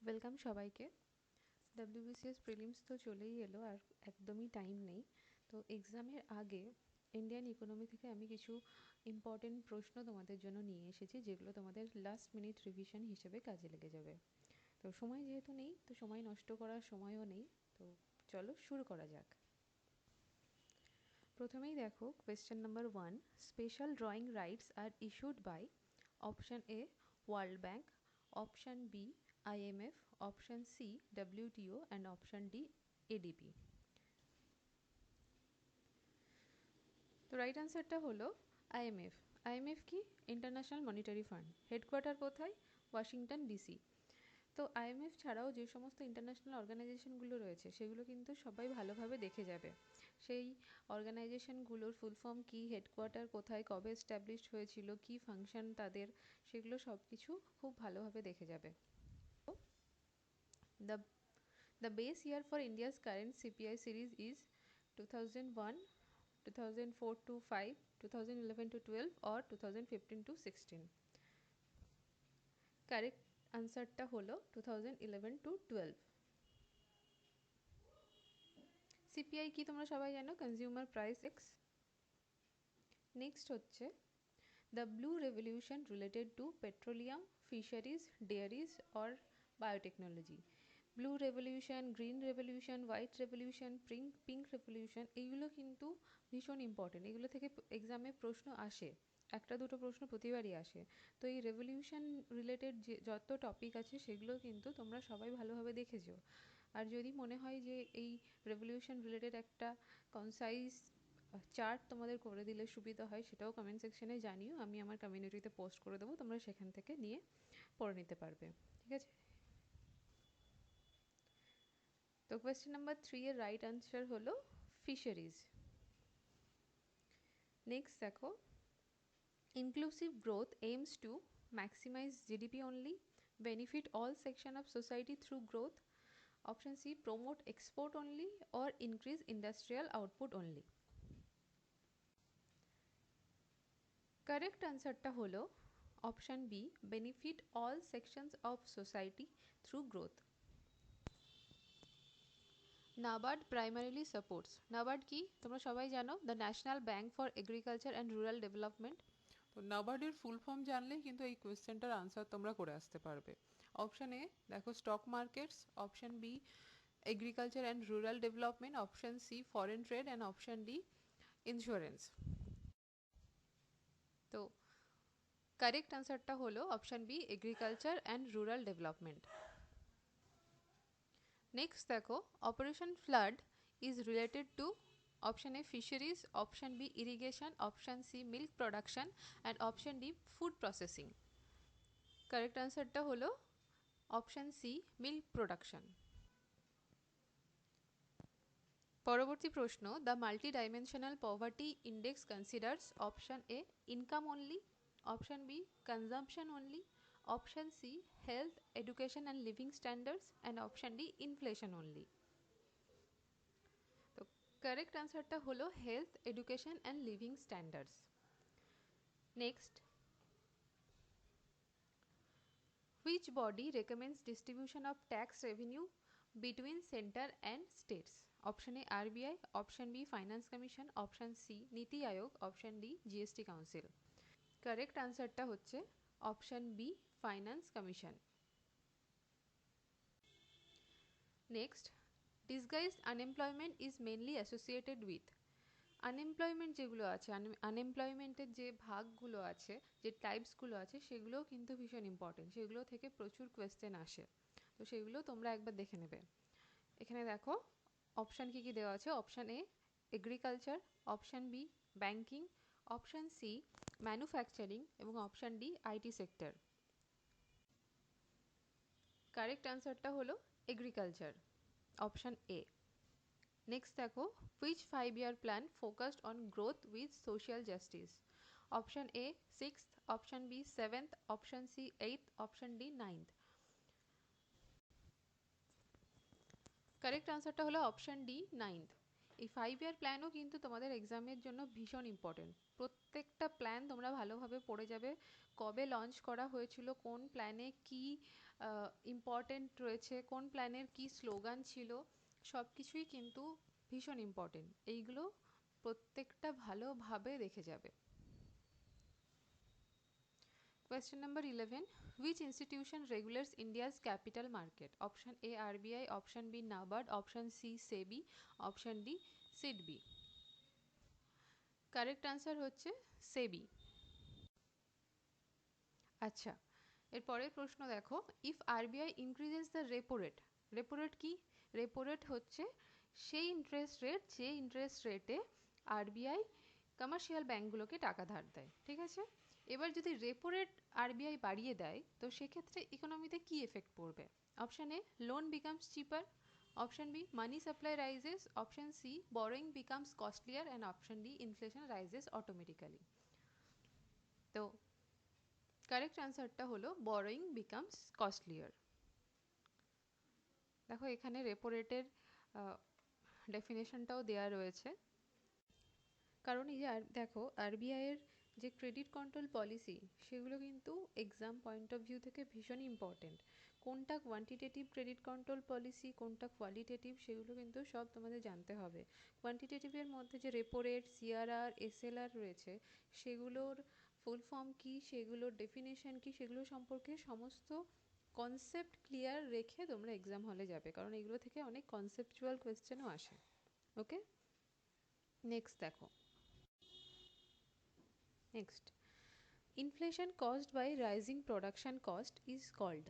Welcome সবাইকে। WBCS prelims তো চলেই এলো, আর একদমই টাইম নেই। তো এক্সামের আগে ইন্ডিয়ান ইকোনমি থেকে আমি কিছু ইম্পর্টেন্ট প্রশ্ন তোমাদের জন্য নিয়ে এসেছি, যেগুলো তোমাদের লাস্ট মিনিট রিভিশন হিসেবে কাজে লেগে যাবে। তো সময় যেহেতু নেই, তো সময় নষ্ট করার সময়ও নেই, তো চলো শুরু করা যাক। প্রথমেই দেখো question number 1, special drawing rights are issued by option A world bank, option B IMF, option C WTO and option D ADB। তো রাইট অ্যান্সারটা হলো IMF। IMF কি? International monetary fund. হেডকোয়ার্টার কোথায়? Washington DC। তো IMF ছাড়াও যে সমস্ত international অর্গানাইজেশনগুলো রয়েছে সেগুলো কিন্তু সবাই ভালোভাবে দেখে যাবে। সেই অর্গানাইজেশনগুলোর ফুল ফর্ম কী, হেডকোয়ার্টার কোথায়, কবে এস্টাবলিশড হয়েছিল, কী ফাংশন তাদের, সেগুলো সব কিছু খুব ভালোভাবে দেখে যাবে। The the base year for India's current CPI series is 2001, 2004 to 5, 2011 to 12 or 2015 to 16। Correct আনসারটা হলো 2011 to 12। সিপিআই কি তোমরা সবাই জানো? Consumer price index. নেক্সট হচ্ছে the blue revolution related to petroleum, fisheries, dairies or biotechnology. Blue revolution, green revolution, white revolution, pink revolution, এইগুলো কিন্তু ভীষণ ইম্পর্টেন্ট। এগুলো থেকে এক্সামে প্রশ্ন আসে, একটা দুটো প্রশ্ন প্রতিবারই আসে। তো এই রেভলিউশন রিলেটেড যে যত টপিক আছে সেগুলো কিন্তু তোমরা সবাই ভালোভাবে দেখেছো। আর যদি মনে হয় যে এই রেভলিউশন রিলেটেড একটা কনসাইজ চার্ট তোমাদের করে দিলে সুবিধা হয়, সেটাও কমেন্ট সেকশনে জানিও, আমি আমার কমিউনিটিতে পোস্ট করে দেবো, তোমরা সেখান থেকে নিয়ে পড়ে নিতে পারবে। ঠিক আছে? তো কোয়েশ্চেন নাম্বার 3 এর রাইট আনসার হলো ফিশারিজ। নেক্সট দেখো, inclusive growth aims to maximize GDP only, benefit all section of society through growth, option C promote export only or increase industrial output only। Correct আনসারটা হলো option B, benefit all sections of society through growth. NABARD primarily supports. NABARD কি তোমরা সবাই জানো? The national bank for agriculture and rural development. তো নাবার্ডের full form জানলেই কিন্তু এই কোয়েশ্চেনটার আনসার তোমরা করে আসতে পারবে। অপশন এ দেখো stock markets, option B agriculture and rural development, option C foreign trade and option D insurance. তো কারেক্ট আনসারটা হলো option B, agriculture and rural development. Next দেখো, operation flood is related to option A fisheries, option B irrigation, option C milk production and option D food processing. Correct আনসারটা হলো option C, milk production. পরবর্তী প্রশ্ন, the multidimensional poverty index considers option A income only, option B consumption only, option C health, education and living standards and option D inflation only. তো correct আনসারটা হলো health, education and living standards. Next, which body recommends distribution of tax revenue between centre and states? Option A RBI, option B finance commission, option C NITI Aayog, option D GST council. Correct আনসারটা হচ্ছে option B, finance commission. Next, disguised unemployment is mainly associated with. Unemployment যেগুলো আছে, আনএমপ্লয়মেন্টের যে ভাগগুলো আছে, যে টাইপসগুলো আছে, সেগুলোও কিন্তু ভীষণ ইম্পর্টেন্ট, সেগুলো থেকে প্রচুর কোয়েশ্চেন আসে। তো সেগুলো তোমরা একবার দেখে নেবে। এখানে দেখো অপশান কী কী দেওয়া আছে। Option A agriculture, option B banking, option C manufacturing এবং option D IT sector. Correct আনসারটা হলো এগ্রিকালচার, অপশান এ। নেক্সট দেখো, which 5-year plan focused on growth with social justice? Option A 6th, option B 7th, option C 8th, option D 9th। Correct আনসারটা হলো option D 9th। এই 5 year প্ল্যানও কিন্তু তোমাদের এক্সামের জন্য ভীষণ ইম্পর্টেন্ট। প্রত্যেকটা প্ল্যান তোমরা ভালোভাবে পড়ে যাবে, কবে লঞ্চ করা হয়েছিল, কোন প্ল্যানে কি ইম্পর্টেন্ট রয়েছে, কোন প্ল্যানের কি স্লোগান ছিল, সব কিছুই কিন্তু ভীষণ ইম্পর্টেন্ট। এইগুলো প্রত্যেকটা ভালোভাবে দেখে যাবে। Question number 11. Which institution regulates India's capital market? Option A RBI, option B NABARD, option C SEBI, option D SIDBI. Correct answer হচ্ছে SEBI। আচ্ছা, এর পরের প্রশ্ন দেখো, if RBI increases the repo rate, repo rate কি? repo rate হচ্ছে সেই interest rate যে ইন্টারেস্ট রেটে আরবিআই কমার্শিয়াল ব্যাঙ্কগুলোকে টাকা ধার দেয়, ঠিক আছে? এবার যদি রেপো রেট আরবিআই বাড়িয়ে দেয় তো সেক্ষেত্রে ইকোনমিতে কি এফেক্ট পড়বে? Option A loan becomes cheaper, option B money supply rises, option C borrowing becomes costlier and option D inflation rises automatically. তো কারেক্ট আনসারটা হলো বরোয়িং বিকামস কস্টলিয়ার। দেখো এখানে রেপো রেটের ডেফিনেশনটাও দেওয়া রয়েছে, কারণ এই যে দেখো আরবিআই এর যে ক্রেডিট কন্ট্রোল পলিসি সেগুলো কিন্তু এক্সাম পয়েন্ট অফ ভিউ থেকে ভীষণ ইম্পর্টেন্ট। কোনটা কোয়ান্টিটেটিভ ক্রেডিট কন্ট্রোল পলিসি, কোনটা কোয়ালিটেটিভ, সেগুলো কিন্তু সব তোমাদের জানতে হবে। কোয়ান্টিটেটিভের মধ্যে যে রেপো রেট, সিআরআর, এসএলআর রয়েছে সেগুলোর ফুল ফর্ম কী, সেগুলোর ডেফিনেশন কী, সেগুলো সম্পর্কে সমস্ত কনসেপ্ট ক্লিয়ার রেখে তোমরা এক্সাম হলে যাবে, কারণ এগুলো থেকে অনেক কনসেপচুয়াল কোয়েশ্চেনও আসে। ওকে, নেক্সট দেখো। Next, inflation caused by rising production cost is called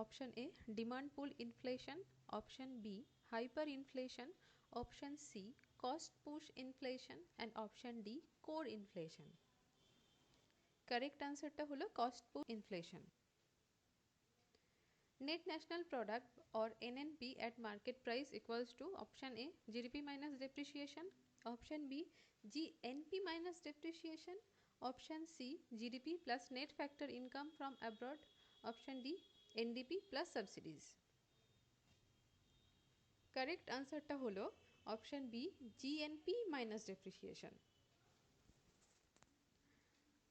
option A demand pull inflation, option B hyperinflation, option C cost push inflation and option D core inflation. Correct answer টা হলো cost push inflation. Net national product or NNP at market price equals to option A GDP minus depreciation, option B GNP minus depreciation, option C GDP plus net factor income from abroad, option D NDP plus subsidies. Correct answer টা হলো option B GNP minus depreciation.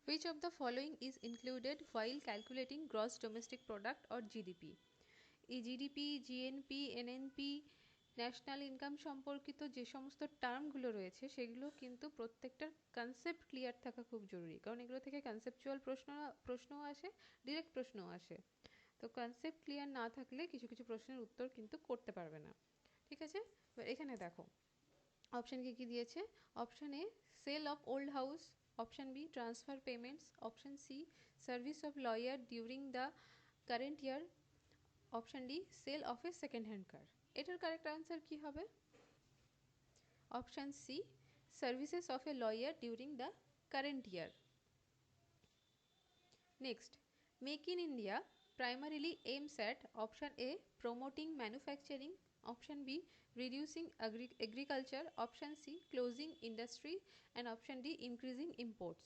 Which of the following is included while calculating gross domestic product or GDP? এই GDP, GNP, NNP, national income সম্পর্কিত যে সমস্ত টার্মগুলো রয়েছে সেগুলো কিন্তু প্রত্যেকটার কনসেপ্ট ক্লিয়ার থাকা খুব জরুরি, কারণ এগুলো থেকে কনসেপচুয়াল প্রশ্নও আসে, ডিরেক্ট প্রশ্নও আসে। তো কনসেপ্ট ক্লিয়ার না থাকলে কিছু কিছু প্রশ্নের উত্তর কিন্তু করতে পারবে না, ঠিক আছে? এবার এখানে দেখো অপশন কি কি দিয়েছে। Option A sale of old house, option B transfer payments, option C service of lawyer during the current year, option D sale of a second hand car. এটার কারেক্ট আনসার কি হবে? Option C services of a lawyer during the current year. Next, make in India primarily aims at option A promoting manufacturing, option B reducing agriculture, option C closing industry and option D increasing imports.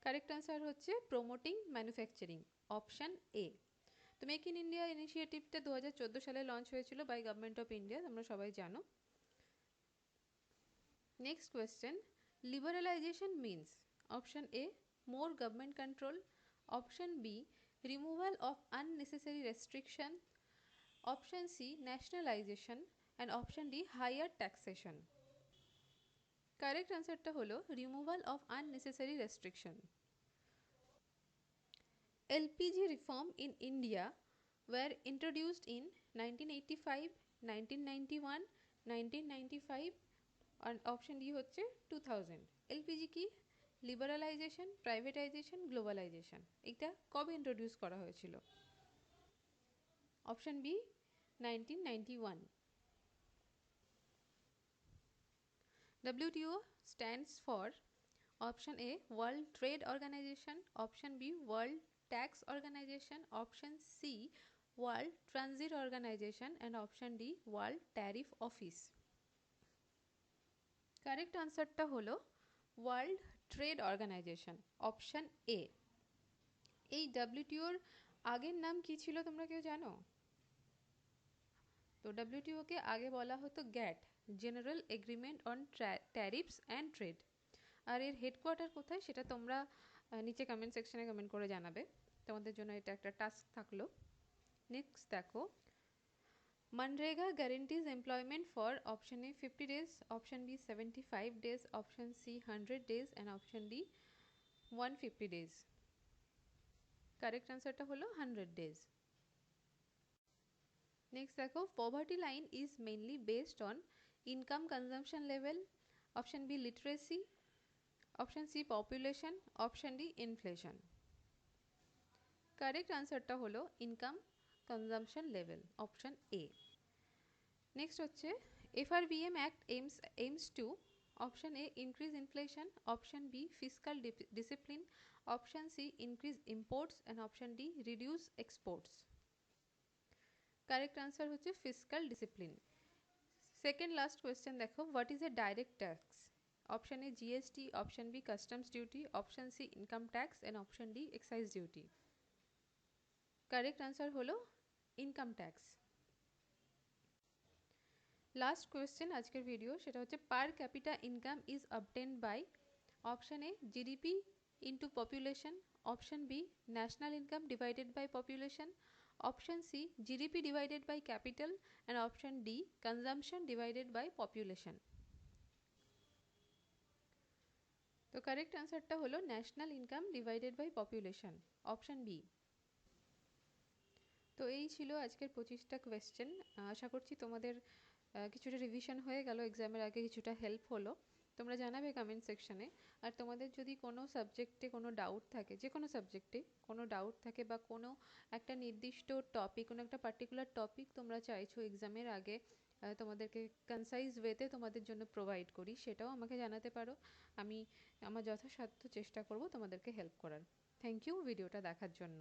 Correct answer হচ্ছে promoting manufacturing, option A. তো make in India ইনিশিয়েটিভটা 2014 সালে launch হয়েছিল by government of India, তোমরা সবাই জানো। Next question, liberalisation means option A more government control, option B removal of unnecessary restriction, option C nationalization and option D higher taxation. Correct answer টা হলো removal of unnecessary restriction. LPG reform in India were introduced in 1985, 1991, 1995 and option D হচ্ছে 2000. LPG কি? Liberalisation, privatisation, globalization, এটা কবে introduce করা হয়েছিল? Option B 1991. WTO stands for option A World Trade Organization, option B World Tax Organization, option C World Transit Organization and option D World Tariff Office. Correct আনসারটা হলো world trade organisation, option A. এই ডব্লিউটিওর আগের নাম কি ছিল তোমরা কেউ জানো? তো ডব্লিউটিওকে আগে বলা হতো GATT, general agreement on tariffs and trade. আর এর হেডকোয়ার্টার কোথায় সেটা তোমরা নিচে কমেন্ট সেকশনে কমেন্ট করে জানাবে, তোমাদের জন্য এটা একটা টাস্ক থাকলো। নেক্সট দেখো, MNREGA guarantees employment for option A 50 days, option B 75 days, option C 100 days and option D 150 days. Correct আনসারটা হলো 100 days. নেক্সট দেখো, poverty line is mainly based on income consumption level, option B literacy, option C population, option D inflation. Correct আনসারটা হলো income consumption level, option A. Next হচ্ছে FRBM Act aims to, option A increase inflation, option B fiscal discipline, option C increase imports and option D reduce exports. Correct answer হচ্ছে fiscal discipline. Second last question দেখো, what is a direct tax? Option A GST, option B customs duty, option C income tax and option D excise duty. Correct answer হলো income tax. Last question আজকের video, সেটা হচ্ছে per capita income is obtained by, option A GDP into population, option B national income divided by population, option C GDP divided by capital and option D consumption divided by population. তো correct আনসারটা হলো national income divided by population, option B. তো এই ছিল আজকের 25টা question. আশা করছি তোমাদের কিছুটা রিভিশন হয়ে গেল, এক্সামের আগে কিছুটা হেল্প হলো। তোমরা জানাবে কমেন্ট সেকশনে। আর তোমাদের যদি কোনো সাবজেক্টে কোনো ডাউট থাকে, যে কোনো সাবজেক্টে কোনো ডাউট থাকে বা কোনো একটা নির্দিষ্ট টপিক, কোনো একটা পার্টিকুলার টপিক তোমরা চাইছো এক্সামের আগে তোমাদেরকে কনসাইজ ওয়েতে তোমাদের জন্য প্রোভাইড করি, সেটাও আমাকে জানাতে পারো। আমি আমার যথাসাধ্য চেষ্টা করব তোমাদেরকে হেল্প করার। থ্যাংক ইউ ভিডিওটা দেখার জন্য।